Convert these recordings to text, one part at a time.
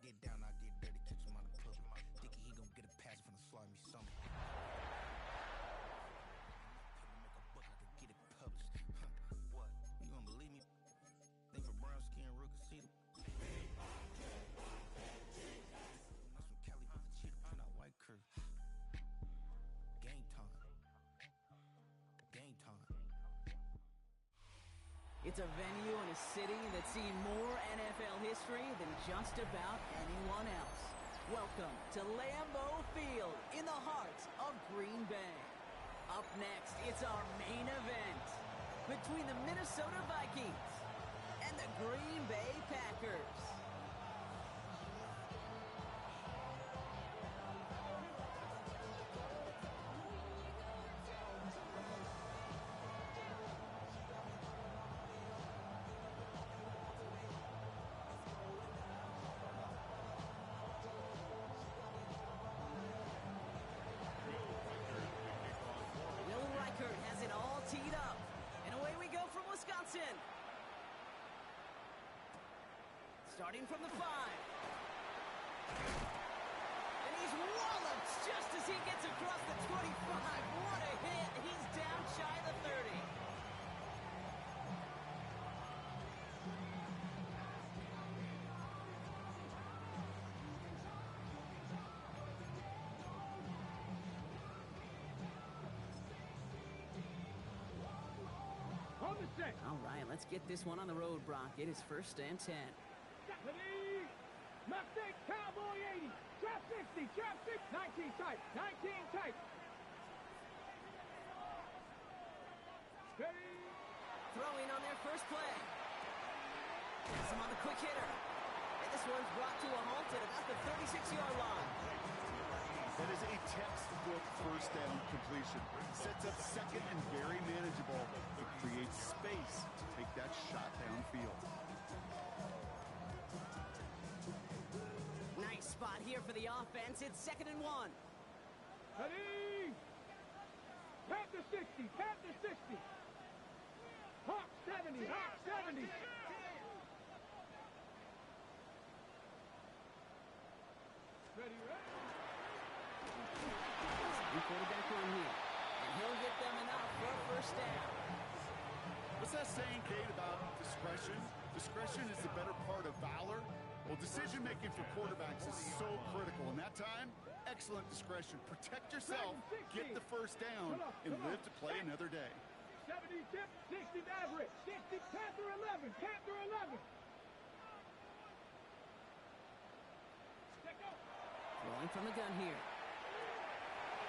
get down, I get dirty, catch him on the pup. Thinking he gon' get a pass from the slimy summer. Make a book, I could get it published. What? You don't believe me? Think for brown skin, real can see them. That's from Cali, but the cheetah print out white curve. Game time. Game time. It's a venue in a city that's seen more NFL history than just about anyone else. Welcome to Lambeau Field in the heart of Green Bay. Up next, it's our main event between the Minnesota Vikings and the Green Bay Packers. Has it all teed up. And away we go from Wisconsin. Starting from the 5. And he's walloped just as he gets across the 25. What a hit. He's down shy of the 30. All right, let's get this one on the road, Brock. It is 1st and 10. Ready? Mustang Cowboy 80. Trap 60. Trap 6. 19 tight. 19 tight. Ready? Throwing on their first play. Pass him on the quick hitter. And this one's brought to a halt at about the 36-yard line. That is a textbook first down completion. Sets up second and very manageable. It creates space to take that shot downfield. Nice spot here for the offense. It's 2nd and 1. Ready? Panther 60. Panther 60. Hawk 70. Hawk 70. Ready, ready. Quarterback run here, and he'll get them enough for a 1st down. What's that saying, Kate, about discretion? Discretion is the better part of valor. Well, decision-making for quarterbacks is so critical. In that time, excellent discretion. Protect yourself, get the 1st down, and live to play another day. 70 tip, 60 average, 60 Panther 11, Panther 11. Rolling from the gun here.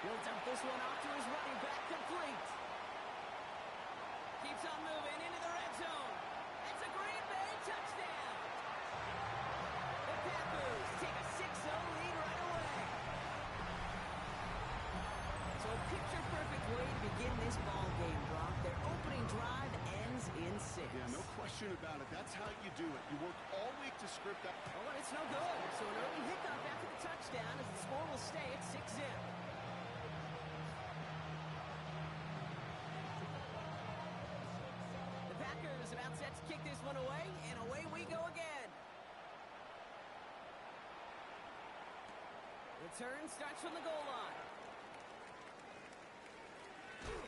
He'll dump this one off to his running back, complete. Keeps on moving into the red zone. It's a Green Bay touchdown. The Packers take a 6-0 lead right away. So a picture-perfect way to begin this ball game, Brock. Their opening drive ends in 6. Yeah, no question about it. That's how you do it. You work all week to script that. Oh, and it's no good. So an early hiccup after the touchdown as the score will stay at 6-0. Packers about set to kick this one away, and away we go again. Return starts from the goal line.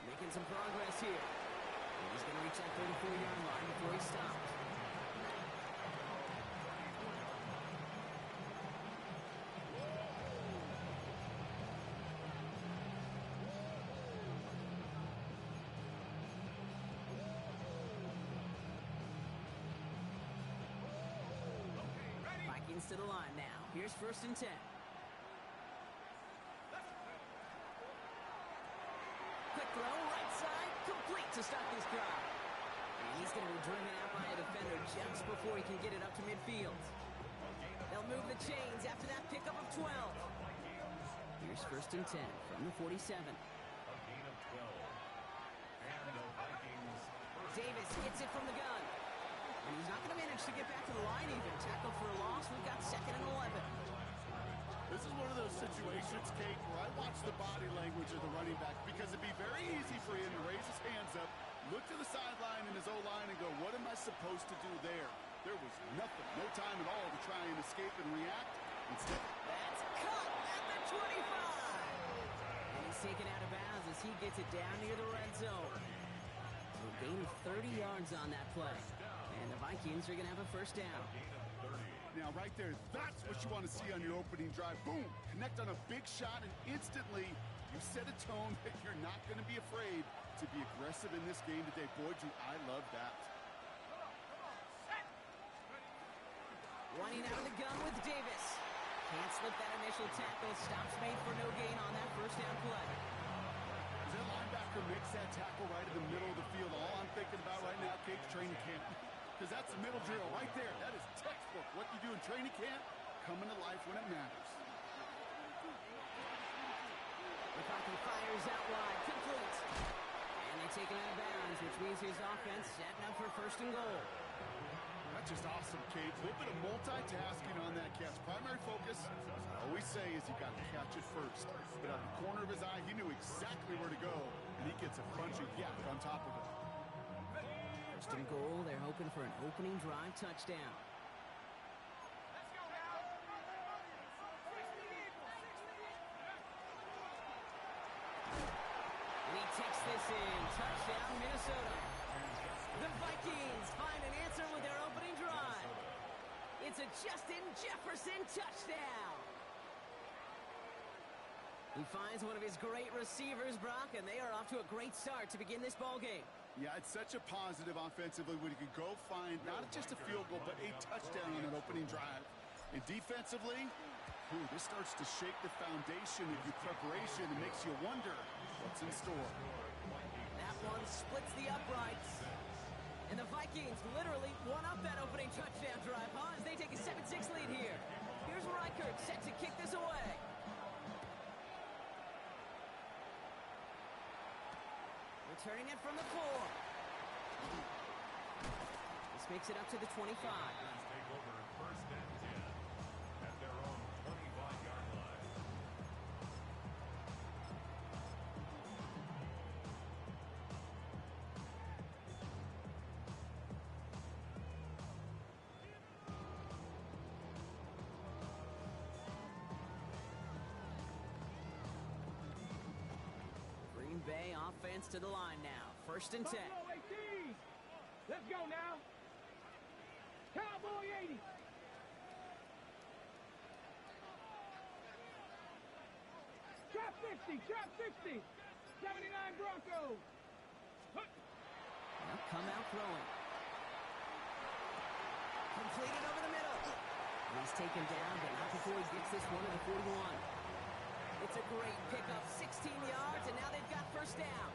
Making some progress here. And he's going to reach that 34-yard line before he stops. To the line now. Here's 1st and 10. Quick throw, right side, complete to start this drive. And he's going to be driven out by a defender just before he can get it up to midfield. They'll move the chains after that pickup of 12. Here's 1st and 10 from the 47. Davis gets it from the gun. And he's not going to manage to get back to the line even. Tackled for a loss. We've got 2nd and 11. This is one of those situations, Kate, where I watch the body language of the running back because it'd be very easy for him to raise his hands up, look to the sideline in his O-line and go, what am I supposed to do there? There was nothing, no time at all to try and escape and react. Instead, That's caught at the 25. And he's taken out of bounds as he gets it down near the red zone. So a gain of 30 yards on that play. And the Vikings are going to have a first down. now right there, that's what you want to see on your opening drive. Boom, connect on a big shot, and instantly you set a tone that you're not going to be afraid to be aggressive in this game today. Boy, do I love that. Running out of the gun with Davis. Can't slip that initial tackle. Stops made for no gain on that first down play. As that linebacker makes that tackle right in the middle of the field, all I'm thinking about right now, Cape's training camp. Because that's the middle drill right there. That is textbook. What you do in training camp, coming to life when it matters. McCarthy fires out wide. Complete. And they take him out of bounds, which means his offense setting up for first and goal. That's just awesome, Kate. A little bit of multitasking on that catch. Primary focus, as I always say, is you got to catch it first. But out of the corner of his eye, he knew exactly where to go, and he gets a bunch of yak on top of it. First and goal, they're hoping for an opening drive touchdown. And he takes this in. Touchdown, Minnesota. The Vikings find an answer with their opening drive. It's a Justin Jefferson touchdown. He finds one of his great receivers, Brock, and they are off to a great start to begin this ballgame. Yeah, it's such a positive offensively when you can go find not just a field goal, but a touchdown on an opening drive. And defensively, this starts to shake the foundation of your preparation and makes you wonder what's in store. That one splits the uprights. And the Vikings literally won up that opening touchdown drive, as they take a 7-6 lead here. Here's Reichert set to kick this away. Returning it from the 4. This makes it up to the 25. Take over first and 10 at their own 25-yard line. Green Bay offense to the line now. First and 10. Buffalo 18. Let's go now. Cowboy 80. Trap 60. Trap 60. 79 Broncos. Now come out throwing. Completed over the middle. He's taken down, but not before he gets this one to the 41. It's a great pickup, 16 yards, and now they've got first down.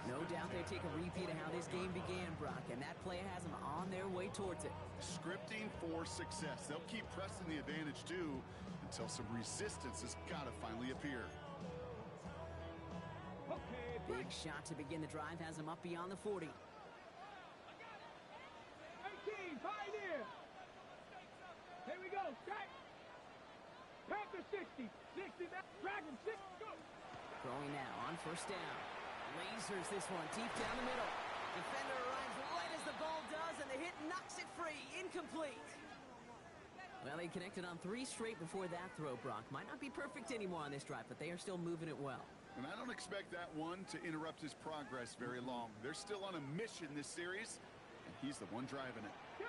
No doubt they take a repeat of how this game began, Brock, and that play has them on their way towards it. Scripting for success. They'll keep pressing the advantage, too, until some resistance has got to finally appear. Okay, Big shot to begin the drive has them up beyond the 40. 18. Pioneer. Here we go. Strike. Panther 60. 60. Dragon 6. Go. Throwing now on first down. Lasers this one deep down the middle. Defender arrives right as the ball does, and the hit knocks it free. Incomplete. Well, they connected on 3 straight before that throw, Brock. Might not be perfect anymore on this drive, but they are still moving it well. And I don't expect that one to interrupt his progress very long. They're still on a mission this series, and he's the one driving it. Go.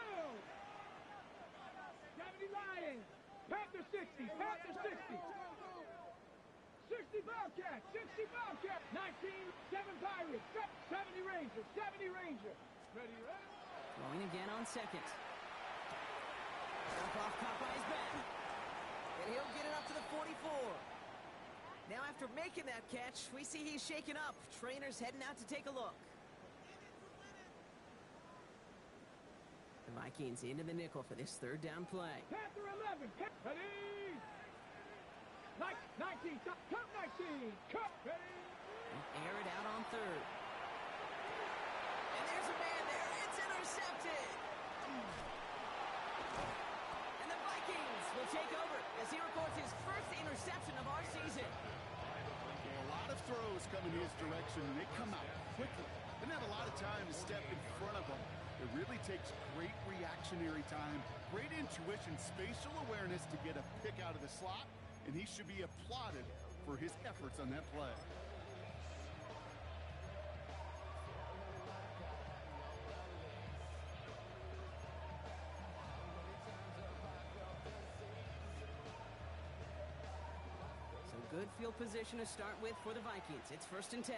70 Lions. Panther 60. Panther 60. 60 Bobcats. 60 Bobcats. 19. 7 Pirates. 70 Rangers. 70 Rangers. Ready, ready? Throwing again on second. Dump off caught by his back. And he'll get it up to the 44. Now after making that catch, we see he's shaken up. Trainer's heading out to take a look. The Vikings into the nickel for this third down play. Panther 11. Ready. 19. Cut 19. Cut. Ready. Air it out on third. And there's a man there. It's intercepted. And the Vikings will take over as he records his first interception of our season. A lot of throws coming his direction, and they come out quickly. Didn't have a lot of time to step in front of them. They're really takes great reactionary time, great intuition, spatial awareness to get a pick out of the slot, and he should be applauded for his efforts on that play. So good field position to start with for the Vikings. It's 1st and 10.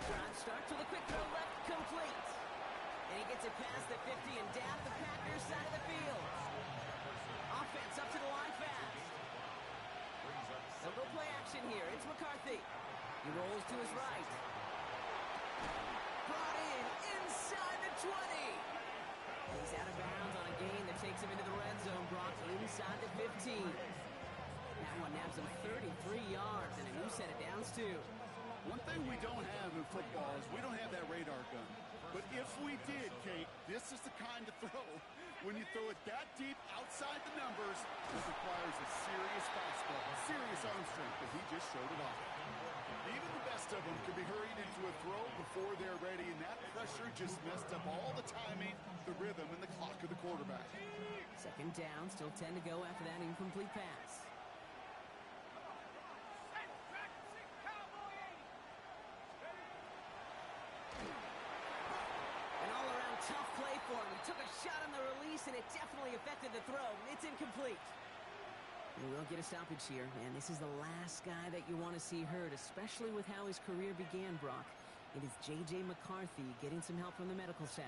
Drive starts with a quick throw left, complete. And he gets it past the 50 and down to the Packers side of the field. Offense up to the line fast. They'll go play action here. It's McCarthy. He rolls to his right. Brought in inside the 20. He's out of bounds on a gain that takes him into the red zone. Brought inside the 15. That one nabs him 33 yards and a new set of downs too. One thing we don't have in football is we don't have that radar gun. But if we did, Kate, this is the kind of throw. When you throw it that deep outside the numbers, it requires a serious fastball, serious arm strength, but he just showed it off. Even the best of them can be hurried into a throw before they're ready, and that pressure just messed up all the timing, the rhythm, and the clock of the quarterback. 2nd down, still 10 to go after that incomplete pass. Tough play for him. He took a shot on the release, and it definitely affected the throw. It's incomplete. We will get a stoppage here, and this is the last guy that you want to see hurt, especially with how his career began, Brock. It is J.J. McCarthy getting some help from the medical staff.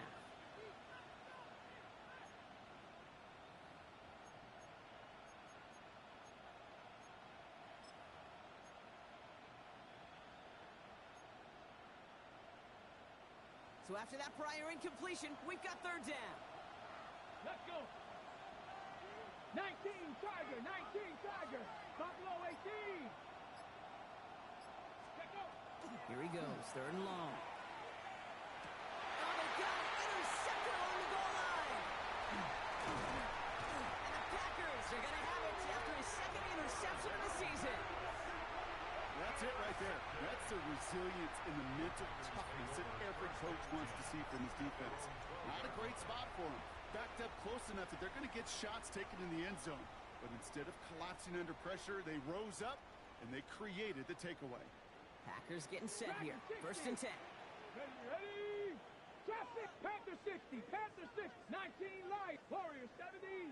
So after that prior incompletion, we've got 3rd down. Let's go. 19 Tiger, 19 Tiger. Buffalo 18. Let's go. Here he goes, 3rd and long. Oh, they got it. Intercepted along the goal line. And the Packers are going to have it after his 2nd interception of the season. That's it right there. That's the resilience and the mental toughness that every coach wants to see from his defense. Not a great spot for him. Backed up close enough that they're going to get shots taken in the end zone. But instead of collapsing under pressure, they rose up and they created the takeaway. Packers getting set here. 1st and 10. Ready. Traffic. Panther 60. Panther 6. 19 light. Warriors 70.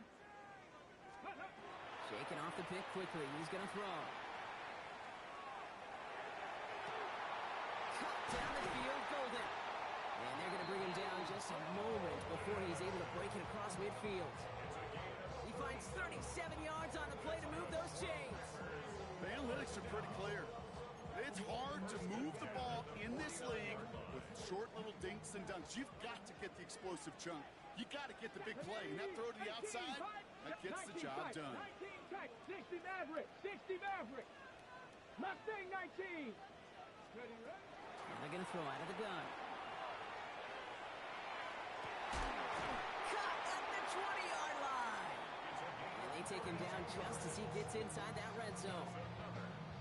Shaking off the pick quickly. He's going to throw. Down the field, Golden. And they're going to bring him down just a moment before he's able to break it across midfield. He finds 37 yards on the play to move those chains. The analytics are pretty clear. It's hard to move the ball in this league with short little dinks and dunks. You've got to get the explosive chunk. You got to get the big play. And that throw to the outside, that gets the job done. 19 type. 60 Maverick. 60 Maverick. Mustang 19. Ready. They're going to throw out of the gun. Cut at the 20-yard line. And they take him down just as he gets inside that red zone.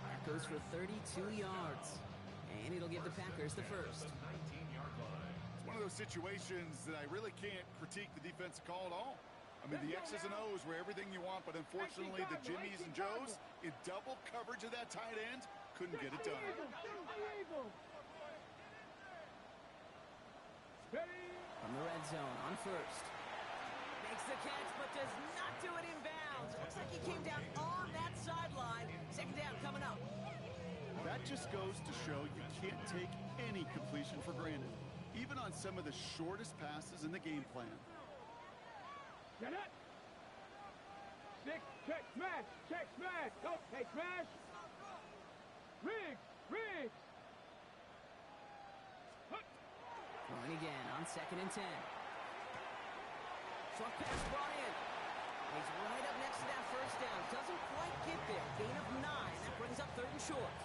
That goes for 32 yards. And it'll give the Packers the first. It's one of those situations that I really can't critique the defensive call at all. I mean, the X's and O's were everything you want, but unfortunately, the Jimmies and Joes, in double coverage of that tight end, couldn't get it done. From the red zone on 1st. Makes the catch, but does not do it in bounds. Looks like he came down on that sideline. 2nd down coming up. That just goes to show you can't take any completion for granted, even on some of the shortest passes in the game plan. Get it. 6, check, smash, check, smash. Go, hey, smash. Riggs, Riggs. Throwing again on 2nd and 10. Short pass brought in. He's right up next to that 1st down. Doesn't quite get there. Gain of 9. That brings up 3rd and short.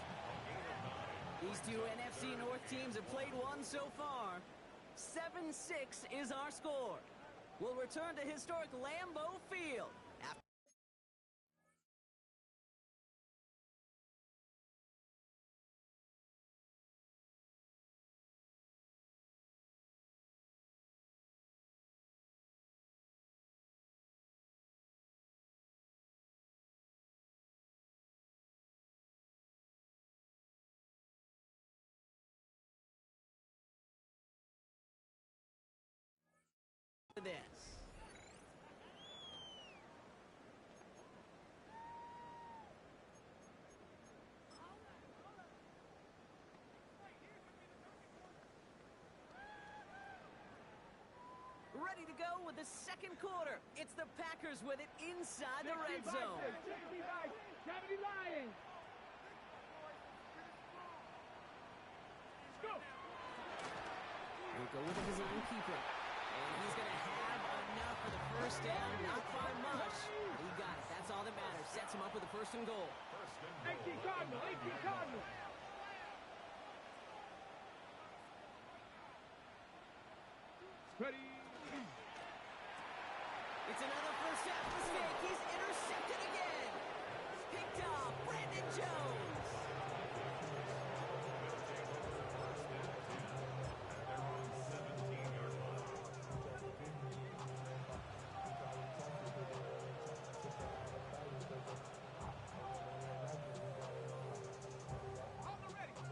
These two NFC North teams have played one so far. 7-6 is our score. We'll return to historic Lambeau Field after go with the second quarter. It's the Packers with it inside the red zone. 60 by 70 Lions. Go. We'll go with the design keeper. And he's going to have enough for the first down. Not by much. But he got it. That's all that matters. Sets him up with a first and goal. 18 Cardinal. 18 Cardinal. Ready. It's another first half mistake. He's intercepted again. Picked off Brandon Jones.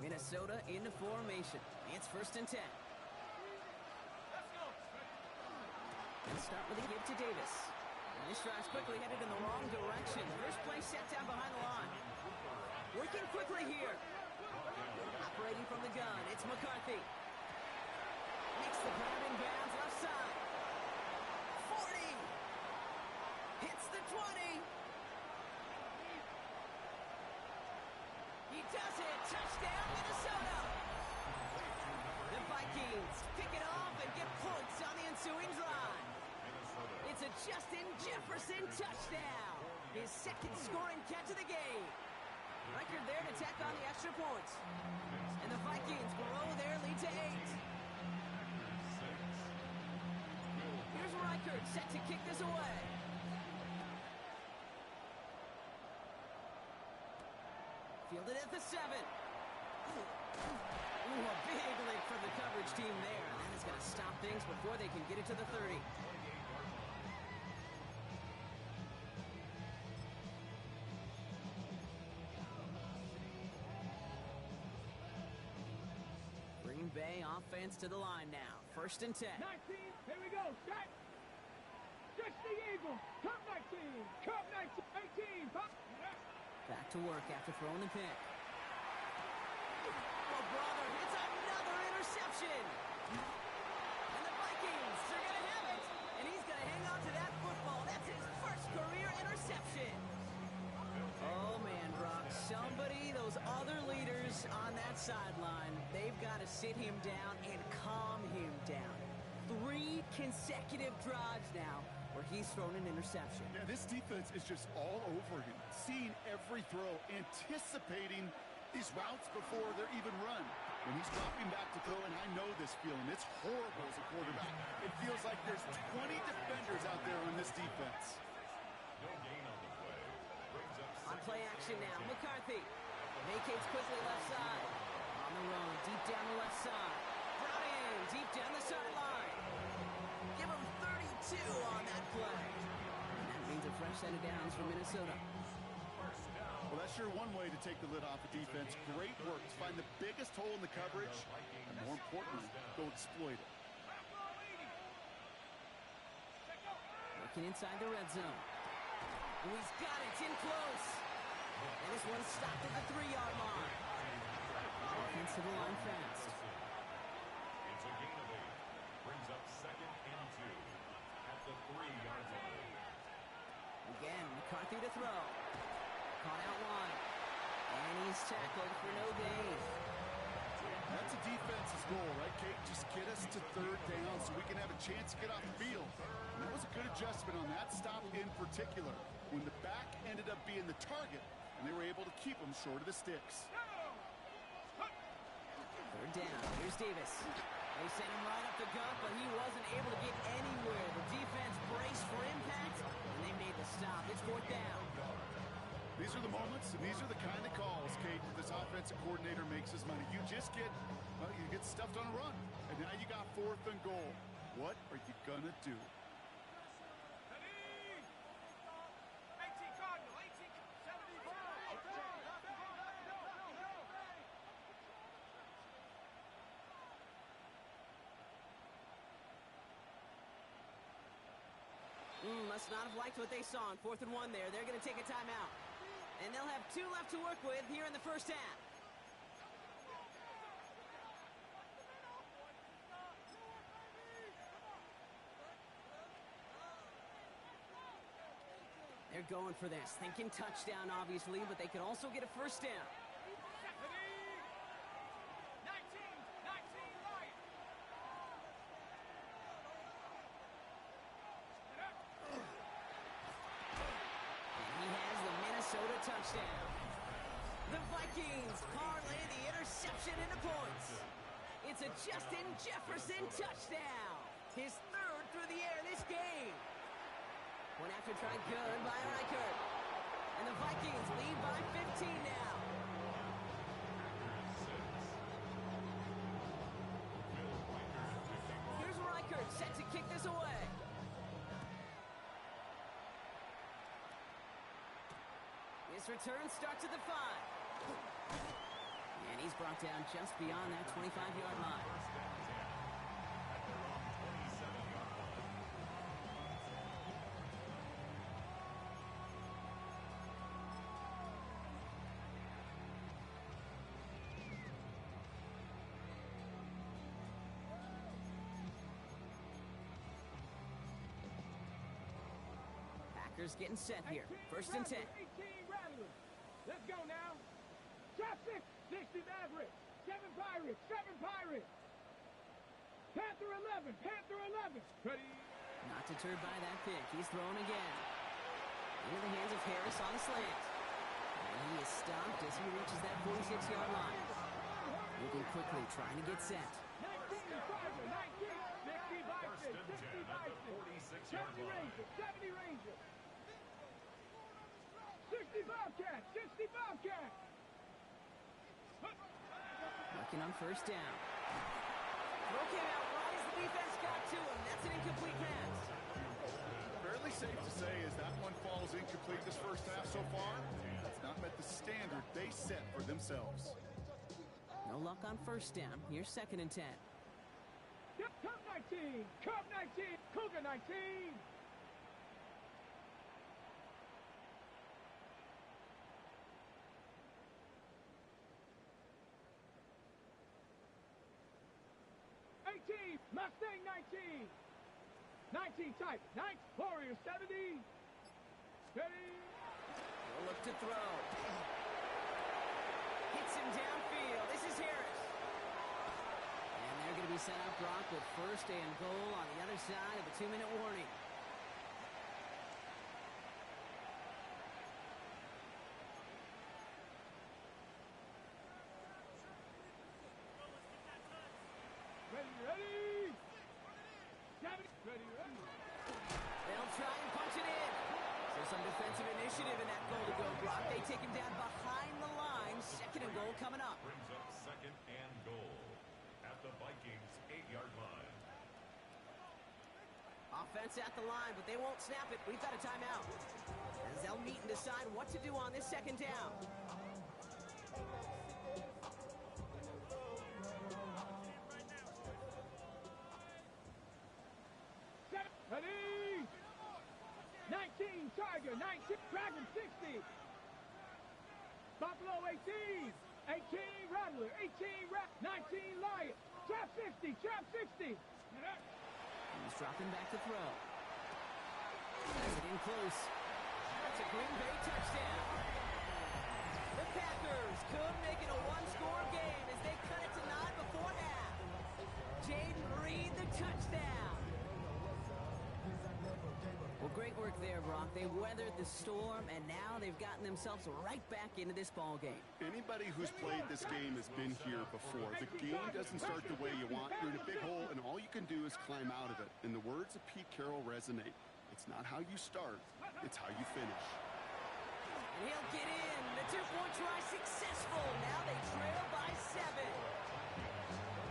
Minnesota into formation. It's 1st and 10. And start with a give to Davis. And this drive's quickly headed in the wrong direction. First play set down behind the line. Working quickly here. Operating from the gun, it's McCarthy. Makes the grab in bounds left side. 40. Hits the 20. He does it. Touchdown, Minnesota. The Vikings pick it off and get points on the ensuing drive. It's a Justin Jefferson touchdown. His second scoring catch of the game. Record there to tack on the extra points. And the Vikings grow their lead to 8. Here's Reichert set to kick this away. Fielded at the 7. Ooh, a big lick from the coverage team there. That is going to stop things before they can get it to the 30. Green Bay offense to the line now. 1st and 10. 19. Here we go. Set. Just the Eagle. Cup 19. Cup 19. 18. Back to work after throwing the pick. Oh, brother, it's another interception. And the Vikings are going to have it. And he's going to hang on to that football. That's his first career interception. Oh, man, Brock. Somebody, those other leaders on that sideline, they've got to sit him down and calm him down. 3 consecutive drives now where he's thrown an interception. Yeah, this defense is just all over him. Seeing every throw, anticipating these routes before they're even run. When he's dropping back to throw, and I know this feeling, it's horrible as a quarterback. It feels like there's 20 defenders out there on this defense. No gain on the play. Brings up On play action now, McCarthy vacates quickly left side. On the run, deep down the left side. Brought in, deep down the sideline. Give him 32 on that play. And that means a fresh set of downs for Minnesota. Well, that's sure one way to take the lid off a defense. Great work to find the biggest hole in the coverage, and more importantly, go exploit it. Working inside the red zone. Oh, he's got it. It's in close. And this one stopped at the 3-yard line. Offense to the line fast. It's a gain of 8. Brings up 2nd and 2 at the 3-yard line. Again, McCarthy to throw. Caught out wide. And he's tackled for no gain. That's a defense's goal, right, Kate? Just get us to 3rd down so we can have a chance to get off the field. And that was a good adjustment on that stop in particular, when the back ended up being the target, and they were able to keep him short of the sticks. 3rd down. Here's Davis. They sent him right up the gut, but he wasn't able to get anywhere. The defense braced for impact, and they made the stop. It's 4th down. These are the moments, and these are the kind of calls, Kate, that this offensive coordinator makes his money. You just get, well, you get stuffed on a run, and now you got 4th and goal. What are you gonna do? Must not have liked what they saw on 4th and 1 there. They're going to take a timeout. And they'll have 2 left to work with here in the first half. They're going for this, thinking touchdown, obviously, but they could also get a first down. Touchdown. The Vikings parlay the interception into points. It's a Justin Jefferson touchdown. His third through the air this game. Went after tried good by Reichert. And the Vikings lead by 15 now. Here's Reichert set to kick this away. This return starts at the 5. And he's brought down just beyond that 25-yard line. Packers getting set here. First and 10. Let's go now. Drop 6, 60 Maverick, 7 Pirates, 7 Pirates. Panther 11, Panther 11. Ready. Not deterred by that pick. He's thrown again. Into the hands of Harris on the slant. And he is stopped as he reaches that 46-yard line. Moving quickly, trying to get set. 19, 60 Bison, 60 Bison. 70 Rangers, 70 Rangers. 60 Bobcats, 60 Bobcats. Looking on first down. Throw came out right as the defense got to him. That's an incomplete pass. Fairly safe to say as that one falls incomplete this first half so far, it's not met the standard they set for themselves. No luck on first down. Here's second and 10. Cub 19, Cub 19, Cougar 19. Mustang 19. 19 type. 9 Warrior 70. Ready. We'll look to throw. Hits him downfield. This is Harris. And they're going to be sent out, Brock, with first and goal on the other side of the 2-minute warning. They'll try and punch it in. So some defensive initiative in that goal to go, Brock. They take him down behind the line. Second and goal coming up. Brings up second and goal at the Vikings 8-yard line. Offense at the line, but they won't snap it. We've got a timeout. As they'll meet and decide what to do on this second down. Ready. 19 Tiger, 19 Dragon 60. Buffalo 18. 18 Rattler, 18 19 Lion. Trap 60, trap 60. He's dropping back to throw. Has it in close. That's a Green Bay touchdown. The Packers could make it a one-score game as they cut it to 9 before half. Jaden Reed, the touchdown. Well, great work there, Brock. They weathered the storm, and now they've gotten themselves right back into this ball game. Anybody who's played this game has been here before. The game doesn't start the way you want. You're in a big hole, and all you can do is climb out of it. And the words of Pete Carroll resonate. It's not how you start, it's how you finish. And he'll get in. The two-point try successful. Now they trail by 7.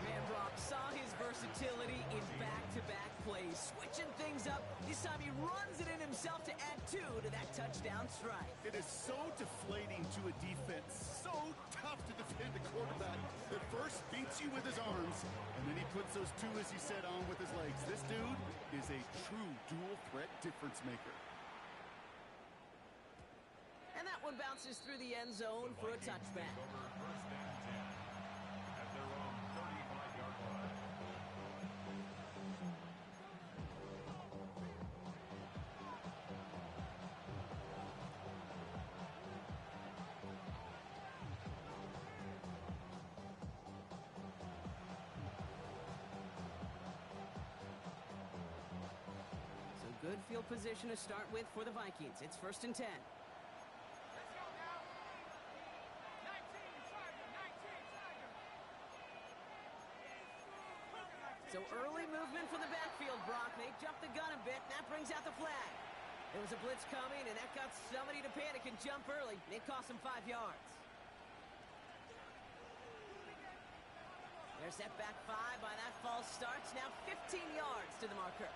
Man, Brock saw his versatility in back-to-back plays, switching things up. This time he runs it in himself to add 2 to that touchdown strike. It is so deflating to a defense, so tough to defend a quarterback that first beats you with his arms, and then he puts those 2, as he said, on with his legs. This dude is a true dual-threat difference maker. And that one bounces through the end zone for a touchback. Over first and 10 at their own 35-yard line. Good field position to start with for the Vikings. It's 1st and 10. Let's go now. 19, Tiger, 19, Tiger. So early movement from the backfield, Brock. They jumped the gun a bit, and that brings out the flag. There was a blitz coming, and that got somebody to panic and jump early. It cost them 5 yards. They're set back 5 by that false start. Now 15 yards to the marker.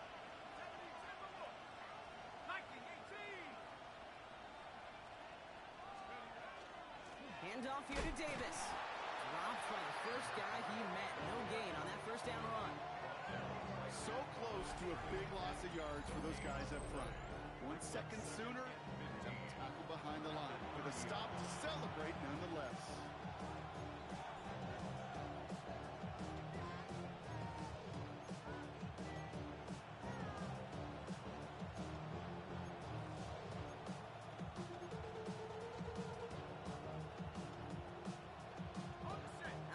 19, 18. Handoff here to Davis. Dropped by the first guy he met. No gain on that first down run. So close to a big loss of yards for those guys up front. 1 second sooner, tackle behind the line. With a stop to celebrate nonetheless.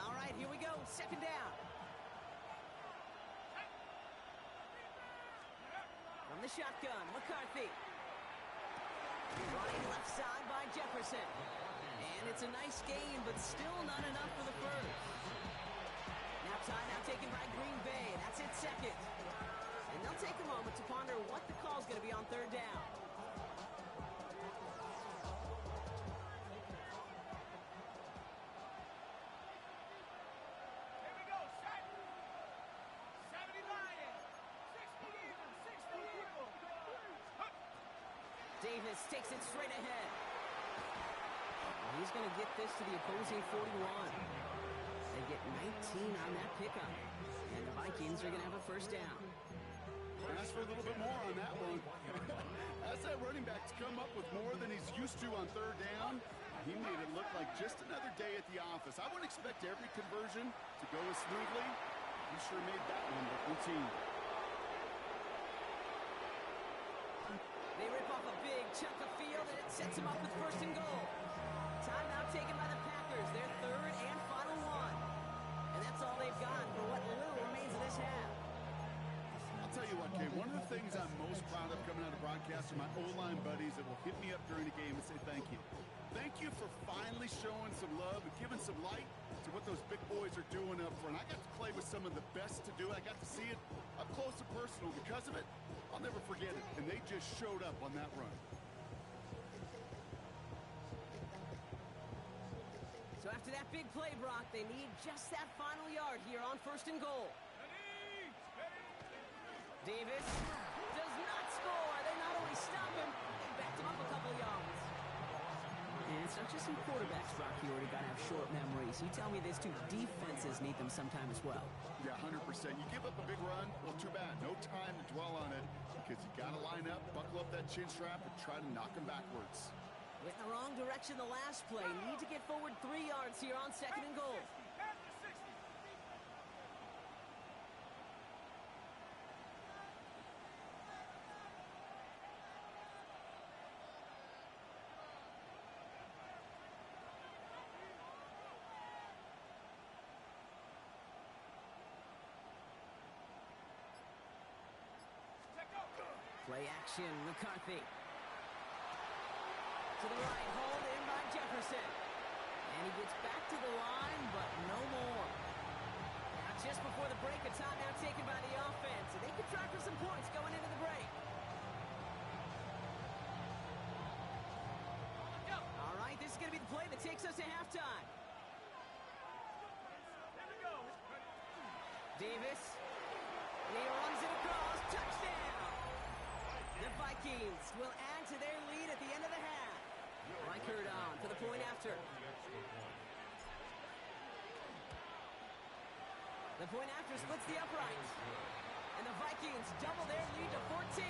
All right, here we go. 2nd down. From the shotgun, McCarthy. Running left side by Jefferson. And it's a nice gain, but still not enough for the first. Now timeout taken by Green Bay. That's it, 2nd. And they'll take a moment to ponder what the call's going to be on 3rd down. Here we go, set. 70 Lions. 60 Eagles, 60 Eagles. Hup. Davis takes it straight ahead. He's going to get this to the opposing 41. They get 19 on that pickup. And the Vikings are going to have a 1st down. Ask for a little bit more on that one. Ask that running back to come up with more than he's used to on 3rd down. He made it look like just another day at the office. I wouldn't expect every conversion to go as smoothly. He sure made that one look routine. They rip off a big chunk of field, and it sets them up with 1st and goal. Timeout taken by the Packers, their 3rd and final one. And that's all they've got for what little remains of this half. I'll tell you what, Kay, one of the things I'm most proud of coming out of broadcast are my O-line buddies that will hit me up during the game and say thank you. Thank you for finally showing some love and giving some light to what those big boys are doing up front. I got to play with some of the best to do it. I got to see it up close and personal. Because of it, I'll never forget it. And they just showed up on that run. So after that big play, Brock, they need just that final yard here on 1st and goal. Davis does not score. They not only stop him, they backed him up a couple yards. And it's not just some quarterbacks, Brock. You already got to have short memories. You tell me this too. Defenses need them sometime as well. Yeah, 100%. You give up a big run, well, too bad. No time to dwell on it because you got to line up, buckle up that chin strap, and try to knock them backwards. Went in the wrong direction the last play. Need to get forward 3 yards here on 2nd and goal. Play action, McCarthy. To the right, hauled in by Jefferson. And he gets back to the line, but no more. Now just before the break, a timeout taken by the offense. And they could try for some points going into the break. All right, this is going to be the play that takes us to halftime. Davis. He runs it across. Touchdown. The Vikings will add to their lead at the end of the half. Reichert on for the point after. The point after splits the uprights. And the Vikings double their lead to 14.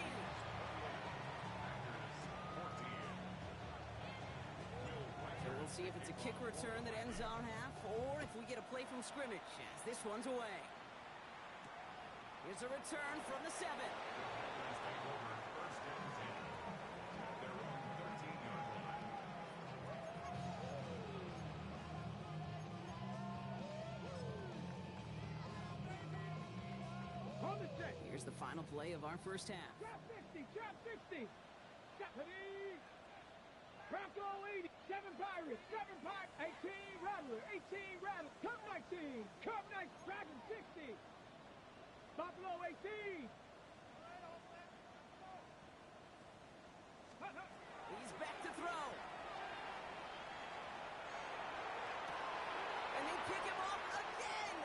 So we'll see if it's a kick return that ends our half, or if we get a play from scrimmage as this one's away. Here's a return from the 7. On the set. Here's the final play of our first half. Drop 60, drop 60. Stephanie. Bronco 80, 7 Pirates, 7 Pirates, 18 Rattler, 18 Rattler, Cub 19, Cub 19, Dragon 60. Buffalo 18. He's back to throw. And they pick him off again.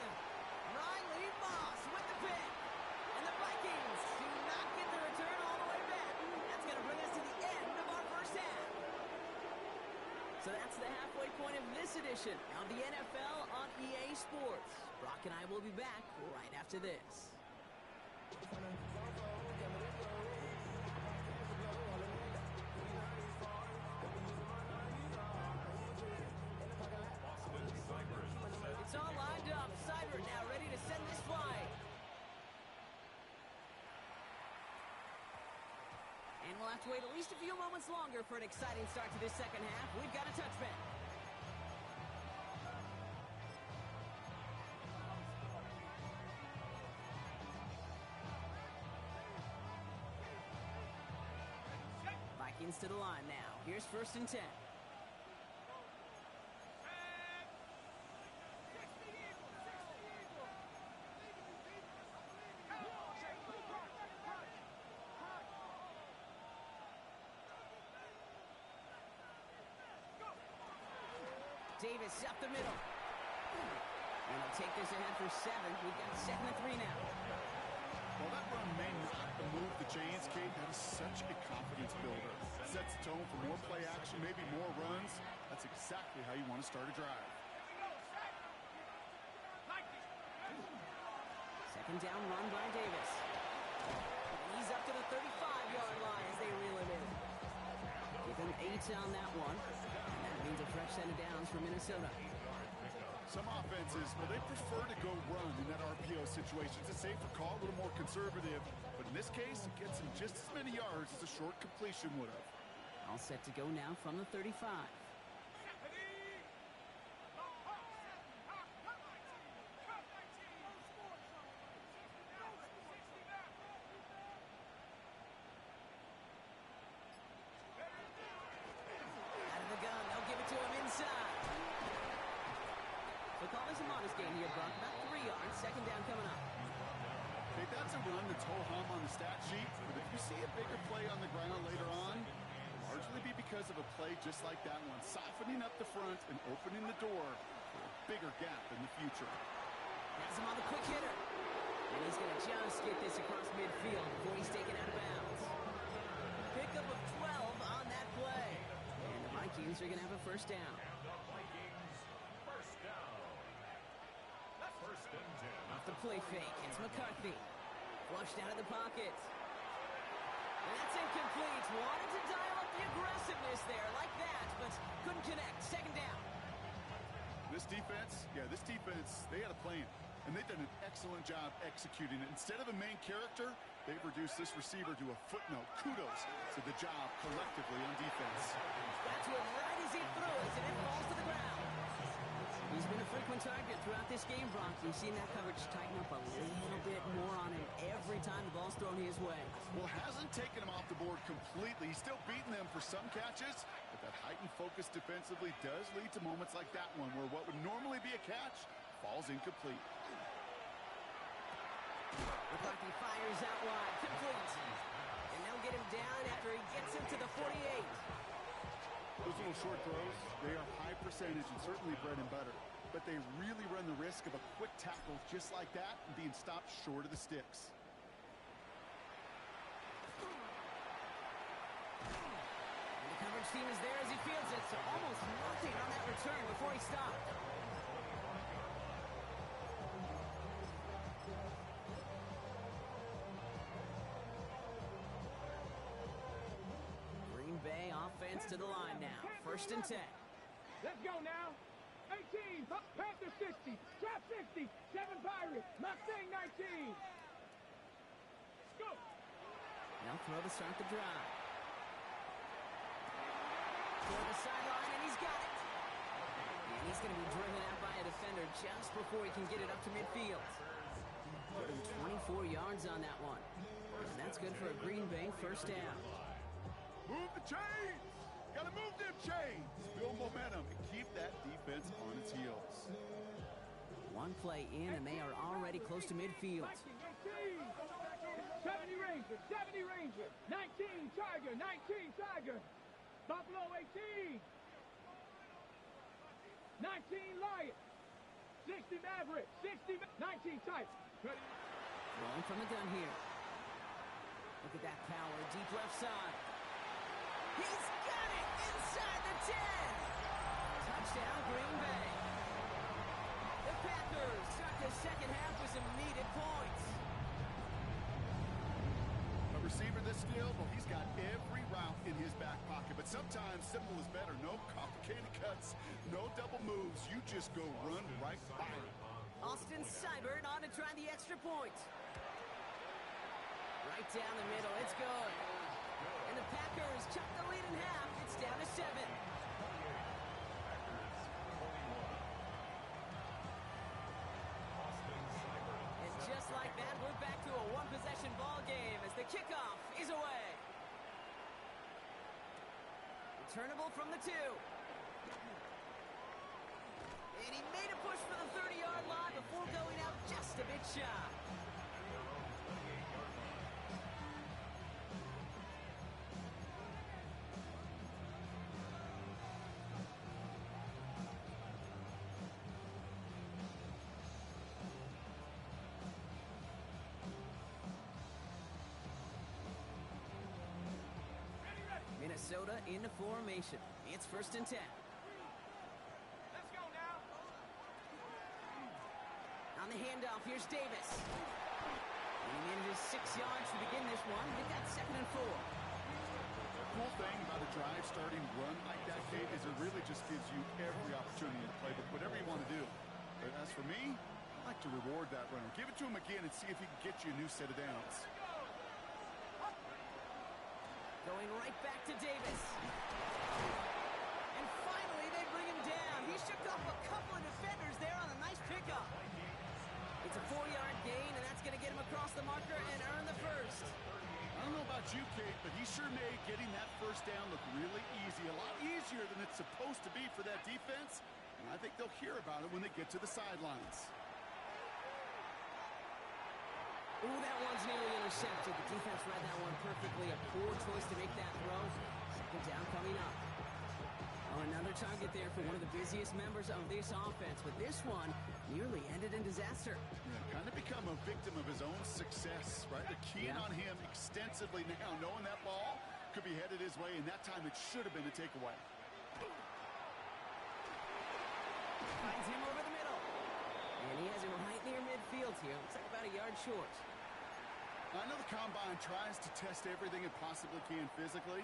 Riley Moss with the pick. And the Vikings do not get the return all the way back. That's going to bring us to the end of our first half. So that's the halfway point of this edition of the NFL on EA Sports. Brock and I will be back right after this. It's all lined up. Seibert now ready to send this flying. And we'll have to wait at least a few moments longer for an exciting start to this second half. We've got a touchback. Vikings to the line now. Here's 1st and 10. Davis up the middle. And he'll take this ahead for 7. We've got 2nd and 3 now. Well, that run may not move the chains, Kate. That is such a confidence builder. Sets the tone for more play action, maybe more runs. That's exactly how you want to start a drive. 2nd down run by Davis. He's up to the 35-yard line as they reel him in. Give him 8 on that one. And that means a fresh set of downs for Minnesota. Some offenses, well, they prefer to go run in that RPO situation. It's a safer call, a little more conservative. But in this case, it gets him just as many yards as a short completion would have. All set to go now from the 35. Out of the gun, they'll give it to him inside. So call this a modest gain here, Brock. About 3 yards. 2nd down coming up. Okay, that's a run that's ho-hum on the stat sheet. But if you see a bigger play on the ground later on, it'll largely be because of a play just like that one, softening up the front and opening the door for a bigger gap in the future. Has him on the quick hitter. And he's going to just get this across midfield before he's taken out of bounds. Pickup of 12 on that play. And the Vikings are going to have a 1st down. Off the play fake, it's McCarthy. Flushed out of the pocket. And that's incomplete. Wanted to dial up the aggressiveness there like that, but couldn't connect. 2nd down. This defense, they had a plan. And they've done an excellent job executing it. Instead of a main character, they've reduced this receiver to a footnote. Kudos to the job collectively on defense. That's what right as he throws, and it falls to the ground. He's been a frequent target throughout this game, Brock. We've seen that coverage tighten up a little bit more on him every time the ball's thrown his way. Well, hasn't taken him off the board completely. He's still beating them for some catches, but that heightened focus defensively does lead to moments like that one where what would normally be a catch falls incomplete. McCarthy fires out wide, complete. And they'll get him down after he gets into the 48. Those little short throws, they are high percentage and certainly bread and butter. But they really run the risk of a quick tackle just like that and being stopped short of the sticks. And the coverage team is there as he fields it, so almost nothing on that return before he stopped. Green Bay offense to the line now. 1st and 10. Let's go now. 18, Panther 60, Trap 60, 7 Pirates, Mustang 19. Go. They'll throw to start the drive. Toward the sideline, and he's got it. And he's going to be driven out by a defender just before he can get it up to midfield. 24 yards. yards on that one. And that's good for a Green Bay first down. Move the chains! Gotta move them chains! Build momentum and keep that defense on its heels. One play in, and they are already close to midfield. 70 Rangers, 70 Rangers, 19 Tiger, 19 Tiger. Buffalo 18. 19 Lions. 60 Mavericks, 19 Tiger. Rolling from the gun here. Look at that power, deep left side. He's got it inside the 10. Touchdown, Green Bay. The Packers start the second half with some needed points. A receiver this skilled, well, he's got every route in his back pocket. But sometimes simple is better. No complicated cuts, no double moves. You just go run right by it. Austin Seibert on to try the extra point. Right down the middle, it's good. And the Packers chop the lead in half. It's down to 7. And just like that, we're back to a one-possession ball game as the kickoff is away. Returnable from the 2. And he made a push for the 30-yard line before going out just a bit shy. Minnesota into formation. It's 1st and 10. Let's go now. On the handoff, here's Davis. He manages 6 yards to begin this one. They've got 2nd and 4. The cool thing about a drive starting run like that, Kate, is it really just gives you every opportunity to play whatever you want to do. But as for me, I like to reward that runner. Give it to him again and see if he can get you a new set of downs. Going right back to Davis. And finally, they bring him down. He shook off a couple of defenders there on a nice pickup. It's a 4-yard gain, and that's going to get him across the marker and earn the first. I don't know about you, Kate, but he sure made getting that first down look really easy. A lot easier than it's supposed to be for that defense. And I think they'll hear about it when they get to the sidelines. Ooh, that one's nearly intercepted. The defense read that one perfectly. A poor choice to make that throw. 2nd down coming up. Oh, another target there for one of the busiest members of this offense. But this one nearly ended in disaster. Yeah, kind of become a victim of his own success, right? They're keying on him extensively now, knowing that ball could be headed his way, and that time it should have been a takeaway. Finds him over the middle. And he has him right near midfield here. Looks like about a yard short. I know the Combine tries to test everything it possibly can physically,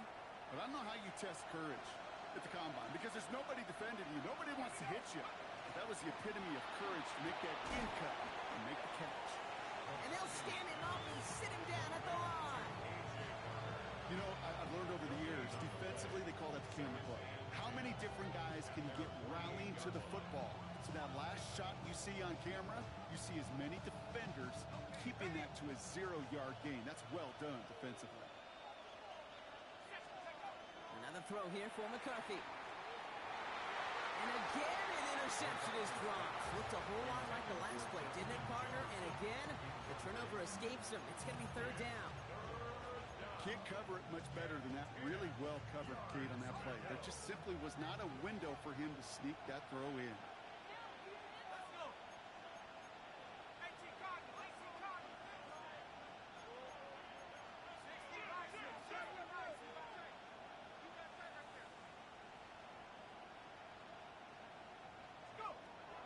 but I don't know how you test courage at the Combine because there's nobody defending you. Nobody wants to hit you. But that was the epitome of courage to make that in cut and make the catch. And they'll stand him up and sit him down at the line. You know, I've learned over the years, defensively they call that the camera play. How many different guys can get rallying to the football? So that last shot you see on camera, you see as many defenders keeping that to a 0-yard gain. That's well done defensively. Another throw here for McCarthy. And again an interception is dropped. Looked a whole lot like the last play, didn't it, partner? And again, the turnover escapes him. It's going to be 3rd down. Can't cover it much better than that. Really well covered, Kate, on that play. There just simply was not a window for him to sneak that throw in.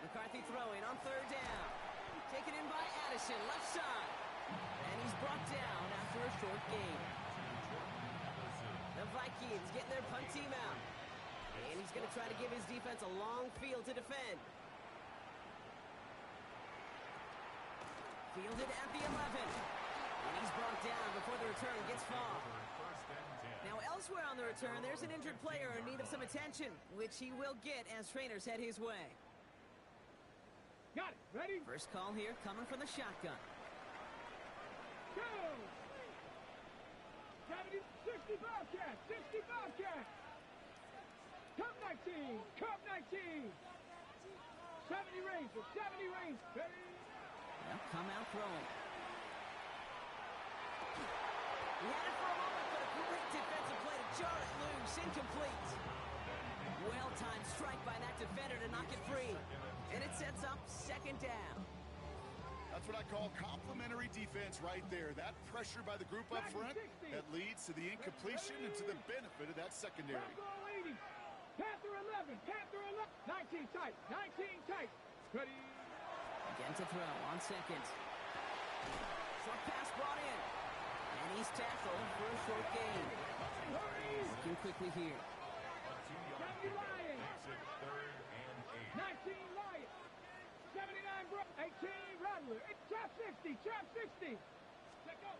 McCarthy throwing on 3rd down. Taken in by Addison, left side. And he's brought down after a short gain. The Vikings getting their punt team out. And he's going to try to give his defense a long field to defend. Fielded at the 11. And he's brought down before the return gets far. Now elsewhere on the return, there's an injured player in need of some attention, which he will get as trainers head his way. Got it. Ready? First call here coming from the shotgun. Go! 70, 60 Bobcats, 60 Bobcats. Cup 19, Cup 19. 70 Rangers, 70 Rangers. They'll come out throwing. He had it for a moment, but a great defensive play to jar it loose. Incomplete. Well-timed strike by that defender to knock it free. And it sets up second down. That's what I call complimentary defense right there. That pressure by the group up front, that leads to the incompletion and to the benefit of that secondary. Panther 11, Panther 11. 19 tight, 19 tight. Ready. Again to throw on second. Short pass brought in. And he's tackled for a short gain. Working quickly here. 70 Lions. Makes it 3rd and 8. 19 Lions. 79 Bro. 18 Rattler. Trap 60, trap 60. Let go.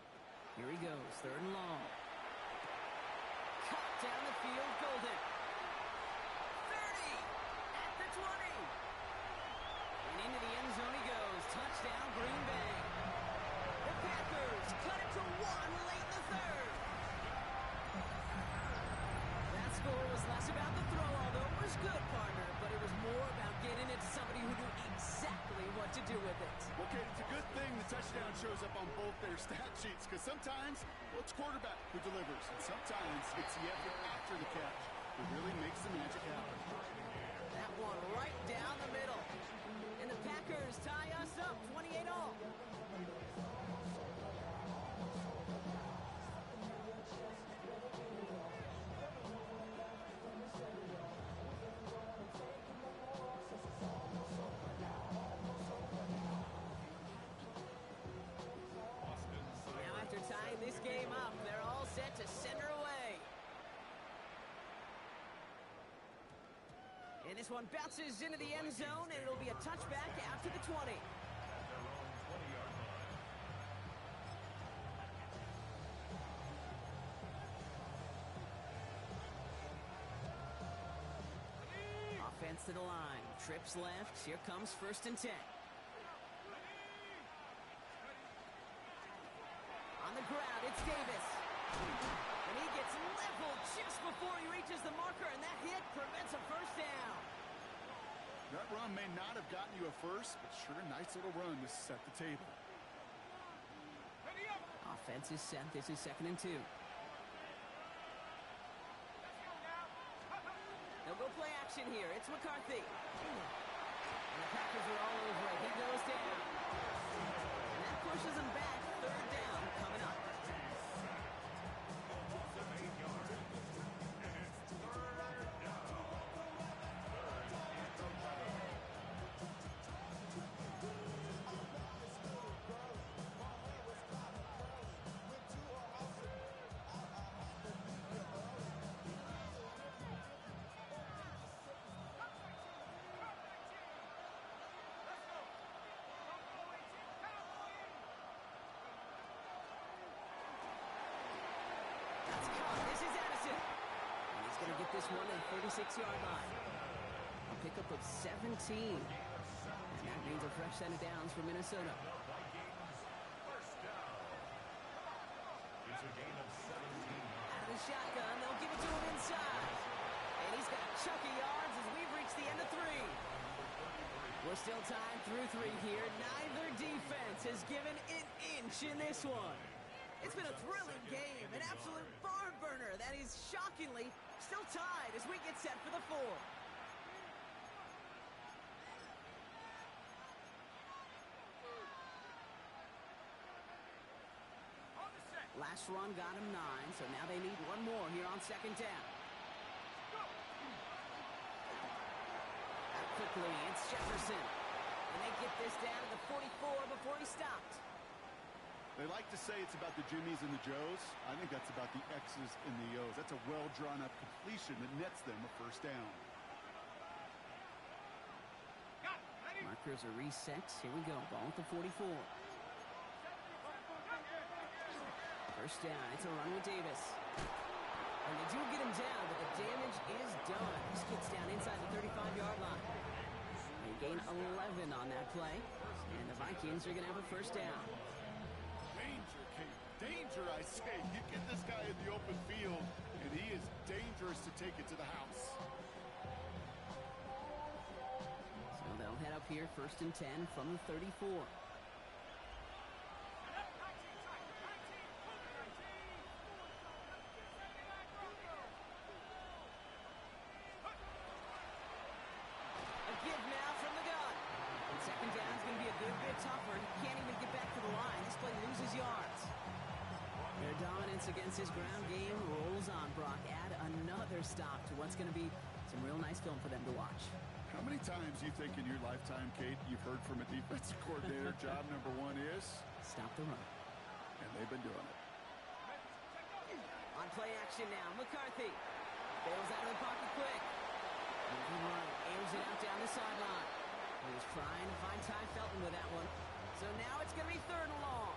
Here he goes, 3rd and long. Cut down the field, Golden. 30 at the 20. And into the end zone he goes. Touchdown, Green Bay. The Packers cut it to 1 late in the 3rd. That score was less about the throw, although it was good, partner, but it was more about getting it to somebody who knew exactly what to do with it. Okay, it's a good thing the touchdown shows up on both their stat sheets, because sometimes, well, it's quarterback who delivers, and sometimes it's the effort after the catch that really makes the magic happen. That one right down the middle. And the Packers tie us up 28-all. Now after tying this game up, they're all set to send her away. And this one bounces into the end zone, and it'll be a touchback out to the 20. At their own 20-yard line. Offense to the line. Trips left. Here comes 1st and 10. On the ground, it's Davis. And he gets leveled just before he reaches the marker, and that hit prevents a first down. That run may not have gotten you a first, but sure, nice little run to set the table. Offense is set. This is 2nd and 2. They'll go play action here. It's McCarthy. And the Packers are all over it. He goes down. And that pushes him back. 3rd down coming up. This one at 36-yard line. A pickup of 17. And that means a fresh set of downs for Minnesota. First down. It's a gain of 17. Out of the shotgun, they'll give it to him inside. And he's got a chunk of yards as we've reached the end of 3. We're still tied through 3 here. Neither defense has given an inch in this one. It's been a thrilling game, an absolute barn burner that is shockingly still tied as we get set for the 4th. Last run got him 9, so now they need one more here on 2nd down. Out quickly, it's Jefferson. And they get this down to the 44 before he stopped. They like to say it's about the Jimmies and the Joes. I think that's about the X's and the O's. That's a well-drawn-up completion that nets them a first down. Markers are reset. Here we go. Ball at the 44. First down. It's a run with Davis. And they do get him down, but the damage is done. This gets down inside the 35-yard line. They gain 11 on that play. And the Vikings are going to have a first down. Danger, Kate. danger, I say. You get this guy in the open field, and he is dangerous to take it to the house. So they'll head up here, 1st and 10 from the 34. Against his ground game rolls on. Brock, add another stop to what's going to be some real nice film for them to watch. How many times do you think in your lifetime, Kate, you've heard from a defensive coordinator, job number one is? Stop the run. And they've been doing it. On play action now, McCarthy. Bails out of the pocket quick. Moving right, aims it out down the sideline. He was trying to find Ty Felton with that one. So now it's going to be 3rd and long.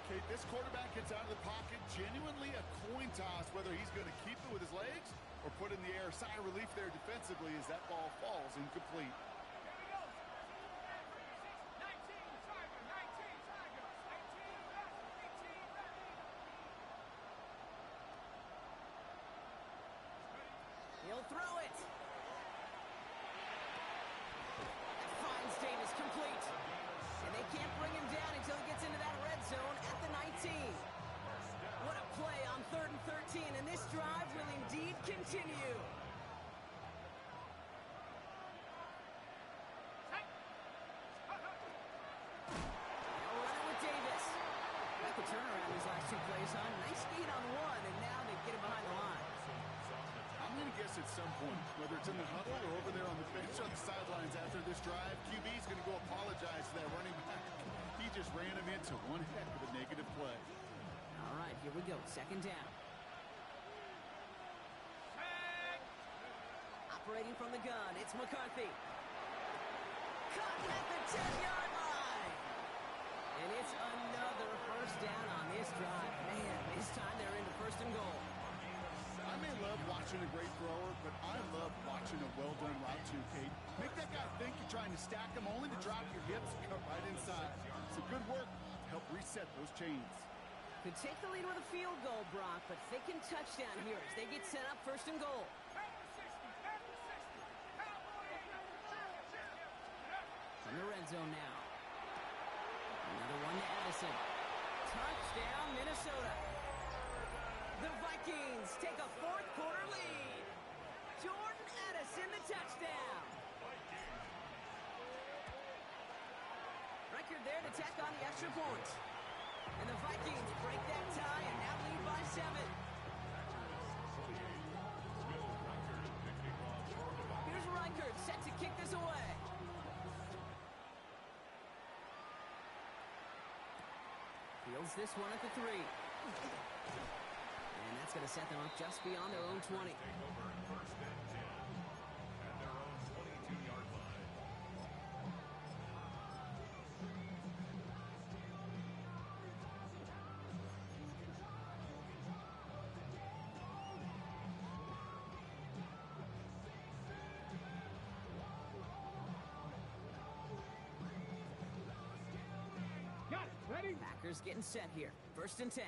Kate, this quarterback gets out of the pocket, genuinely a coin toss, whether he's going to keep it with his legs or put in the air. Sigh of relief there defensively as that ball falls incomplete. He'll throw it. That finds Davis complete. And they can't bring him down until he gets into that red zone at the 19. What a play on 3rd and 13, and this drive will indeed continue. Now running with Davis. Got the turnaround these last 2 plays, huh? Nice gain on 1, and now they get him behind the line. I'm going to guess at some point, whether it's in the huddle or over there on the bench on the sidelines after this drive, QB is going to go apologize to that running back. He just ran him into one heck of a negative play. All right, here we go. 2nd down. Operating from the gun, it's McCarthy. Caught at the 10-yard line. And it's another 1st down on this drive. Man, this time they're into 1st and goal. I may love watching a great thrower, but I love watching a well-done route too, Kate. Make that guy think you're trying to stack him, only to drop your hips and cut right inside. It's a good work to help reset those chains. Could take the lead with a field goal, Brock, but thinking touchdown here as they get set up 1st and goal. From the red zone now. Another one to Addison. Touchdown, Minnesota. The Vikings take a 4th quarter lead. Jordan Addison, the touchdown. Record there to tack on the extra point. And the Vikings break that tie and now lead by 7. Here's Reichert set to kick this away. Fields this one at the 3. And that's going to set them up just beyond their own 20. Got it. Ready? Packers getting set here. 1st and 10.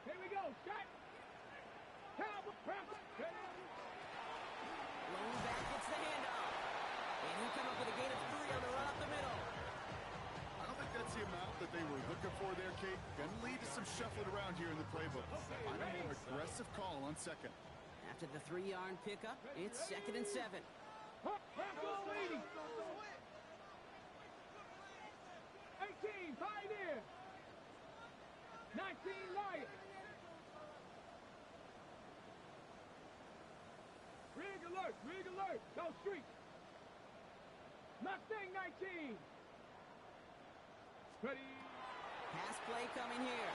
Here we go. Shot. Cowboy. Lone back gets the handoff. And he'll come up with a gain of 3 on the run up the middle. I don't think that's the amount that they were looking for there, Kate. Going to lead to some shuffling around here in the playbook. Find a more aggressive call on 2nd. After the 3-yard pickup, it's 2nd and 7. Bronco 80. 18, Pioneer. 19, Lion. Rig alert, rig alert. Go street. Mustang 19. Ready. Pass play coming here.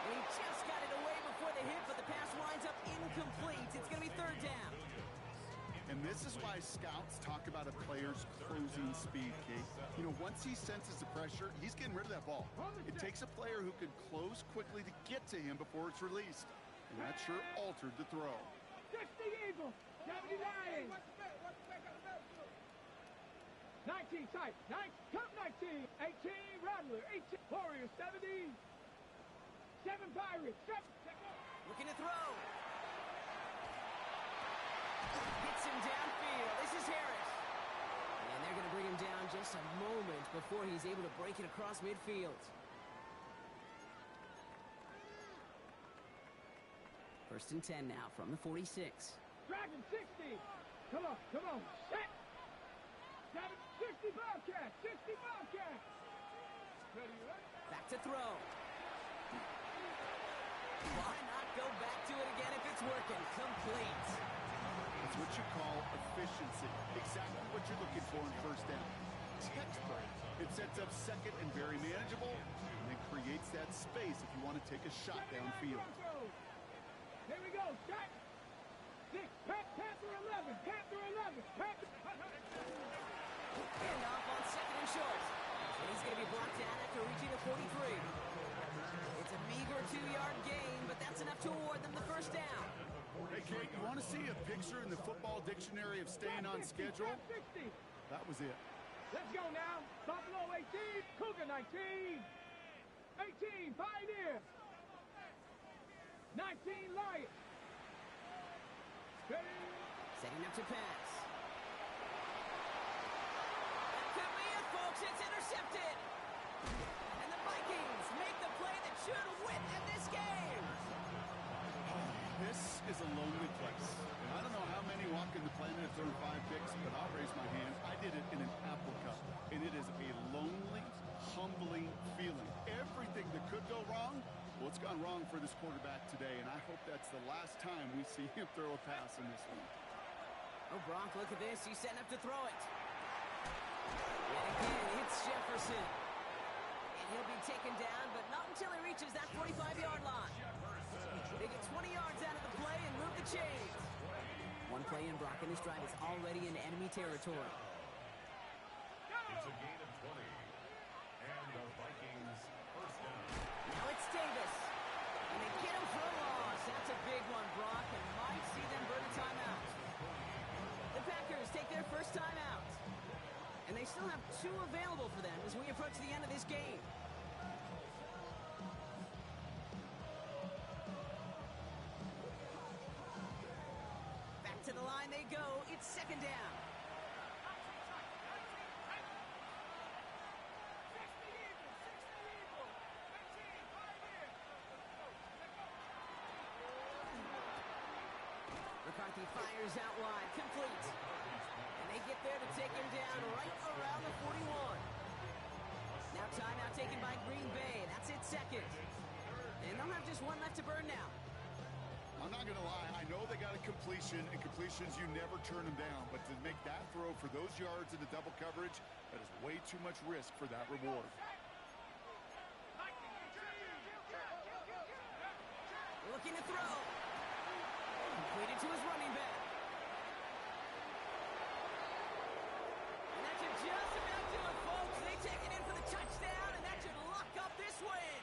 And he just got it away before the hit, but the pass winds up incomplete. It's going to be 3rd down. And this is why scouts talk about a player's closing speed, Kate. You know, once he senses the pressure, he's getting rid of that ball. It takes a player who can close quickly to get to him before it's released. And that sure altered the throw. 60 Eagle. 79. 19 tight. 9, Cup 19. 18 Rattler. 18 Warrior. Tigers 70. 7 Pirates. 7. Looking to throw. Hits him downfield. This is Harris. And they're going to bring him down just a moment before he's able to break it across midfield. First and 10 now from the 46. Dragon 60. Come on. Set. 60 Bobcat. 60 Bobcat. Ready? Back to throw. Why not go back to it again if it's working? Complete. That's what you call efficiency. Exactly what you're looking for in first down. Textbook. It sets up second and very manageable, and then creates that space if you want to take a shot downfield. Here we go. Shot. 6. Panther 11. Panther 11. Panther. And off on second and short. And he's going to be blocked down after reaching the 43. It's a meager 2-yard gain, but that's enough to award them the first down. Hey, Kate, you want to see a picture in the football dictionary of staying on schedule? 60. That was it. Let's go now. Buffalo 18. Cougar 19. 18 Pioneer. 19 Lions. Setting up to pass. That could be it, folks. It's intercepted. And the Vikings make the play that should win them this game. This is a lonely place. And I don't know how many walk in the planet have thrown 5 picks, but I'll raise my hand. I did it in an apple cup. And it is a lonely, humbling feeling. Everything that could go wrong, well, it's gone wrong for this quarterback today, and I hope that's the last time we see him throw a pass in this one. Oh, Brock, look at this. He's setting up to throw it. And again, it's Jefferson. And he'll be taken down, but not until he reaches that 45-yard line. They get 20 yards out of the play and move the chains. One play in, Brock, and this drive is already in enemy territory. It's a gain of 20. And the Vikings first down. Now it's Davis. And they get him for a loss. That's a big one, Brock, and might see them burn a timeout. The Packers take their first timeout. And they still have 2 available for them as we approach the end of this game. Back to the line they go. It's second down. McCarthy fires out wide, complete. And they get there to take him down right around the 41. Now timeout taken by Green Bay. That's its second. And they'll have just 1 left to burn now. I'm not going to lie. I know they got a completion, and completions, you never turn them down. But to make that throw for those yards into double coverage, that is way too much risk for that reward. Looking to throw. Completed to his running back. And that should just about do it, folks. They take it in for the touchdown, and that should lock up this win.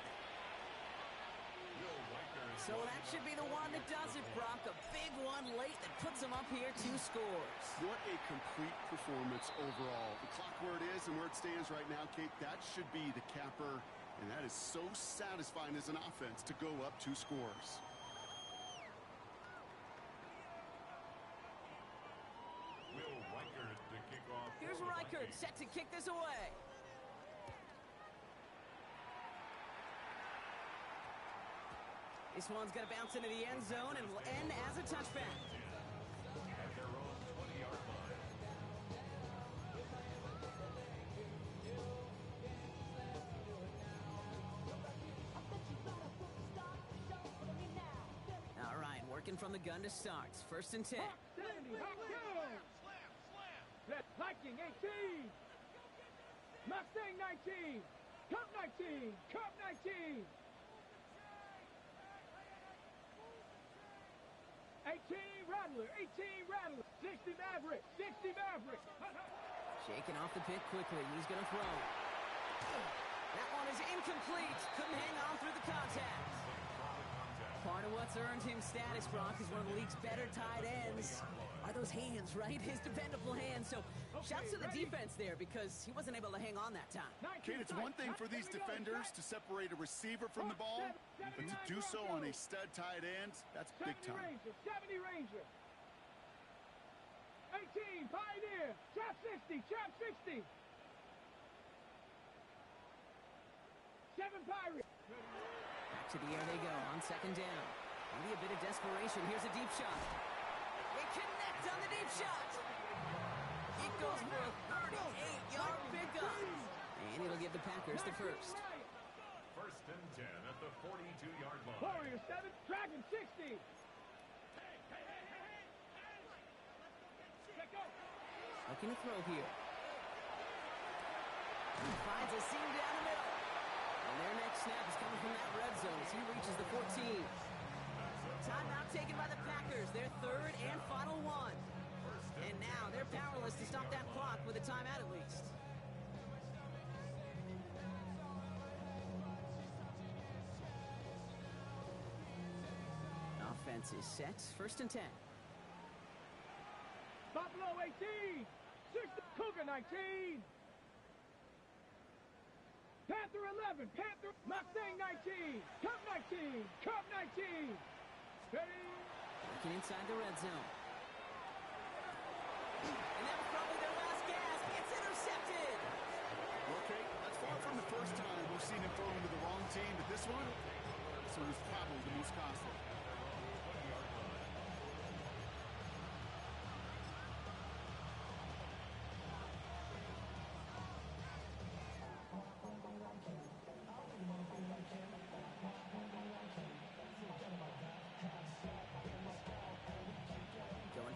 So that should be the one that does it, Brock. A big one late that puts them up here 2 scores. What a complete performance overall. The clock where it is and where it stands right now, Kate, that should be the capper. And that is so satisfying as an offense to go up 2 scores. Here's Reichert set to kick this away. This one's going to bounce into the end zone and will end as a touchback. At their own 20-yard line. All right, working from the gun to start. First and 10. 70. That's Viking 18. Mustang 19. Cup 19. Cup 19. 18 Rattler. 18 Rattler. 60 Maverick. 60 Maverick. Shaking off the pick quickly. He's going to throw. That one is incomplete. Couldn't hang on through the contact. Part of what's earned him status, Brock, is one of the league's better tight ends. are those hands, right? His dependable hands. So shouts to the defense there because he wasn't able to hang on that time. Kate, it's one thing for these defenders to separate a receiver from the ball, but to do so on a stud tight end, that's big time. 70 Ranger. 18, Pioneer. Trap 60, trap 60. 7 Pirates. Back to the air they go on second down. Maybe a bit of desperation. Here's a deep shot. They connect on the deep shot. It goes for a 38-yard pickup. And it'll give the Packers the first. First and 10 at the 42-yard line. Warrior 7, Dragon 60. Looking to throw here. He finds a seam down the middle. And their next snap is coming from that red zone as he reaches the 14. Timeout taken by the Packers, their third and final one. And now they're powerless to stop that clock with a timeout at least. Offense is set, first and 10. Buffalo 18. 6, Cougar 19. Panther 11. Panther Mustang 19. Cub 19. Cub 19. Ready? Working inside the red zone. And that was probably their last gasp. It's intercepted. Okay, that's far from the first time we've seen him throw into the wrong team, but this one was probably the most costly.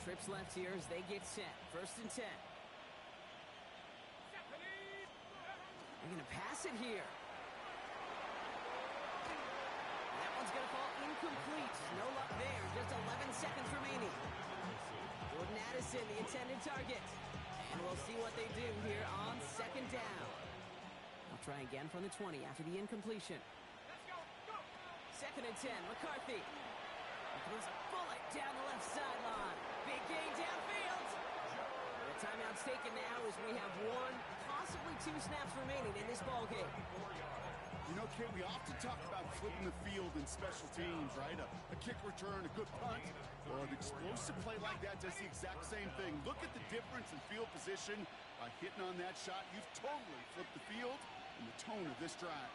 Trips left here as they get set. First and 10. They're going to pass it here. That one's going to fall incomplete. No luck there. Just 11 seconds remaining. Jordan Addison, the intended target. And we'll see what they do here on second down. I'll try again from the 20 after the incompletion. Second and 10. McCarthy. Throws a bullet down the left sideline. Big gain downfield. The timeout's taken now as we have one, possibly 2 snaps remaining in this ballgame. You know, Kate, we often talk about flipping the field in special teams, right? A kick return, a good punt. Well, an explosive play like that does the exact same thing. Look at the difference in field position. By hitting on that shot, you've totally flipped the field and the tone of this drive.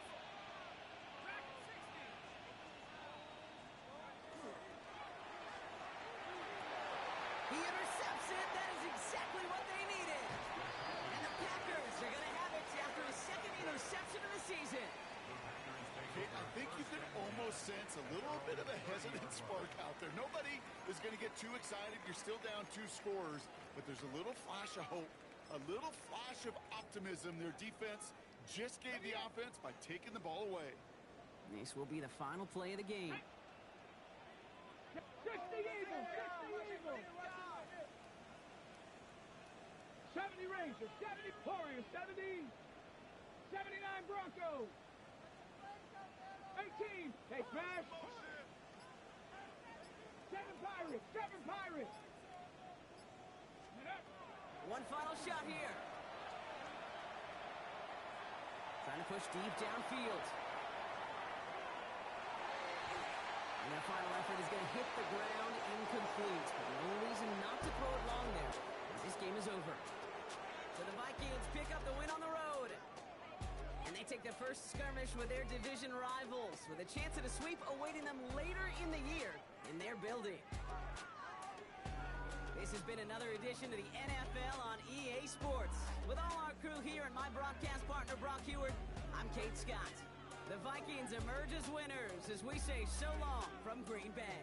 He intercepts it. That is exactly what they needed. And the Packers are going to have it after his second interception of the season. I think you can almost sense a little bit of a hesitant spark out there. Nobody is going to get too excited. You're still down 2 scores, but there's a little flash of hope, a little flash of optimism. Their defense just gave the offense by taking the ball away. This will be the final play of the game. 60 Eagles. 70 Rangers. 70 Warriors. 70. 79 Broncos. 18. They smash. 7 Pirates. 7 Pirates. One final shot here. Trying to push deep downfield. And their final effort is going to hit the ground incomplete. But no reason not to throw it long there, as this game is over. So the Vikings pick up the win on the road. And they take the first skirmish with their division rivals, with a chance at a sweep awaiting them later in the year in their building. This has been another edition of the NFL on EA Sports. With all our crew here and my broadcast partner, Brock Heward, I'm Kate Scott. The Vikings emerge as winners as we say so long from Green Bay.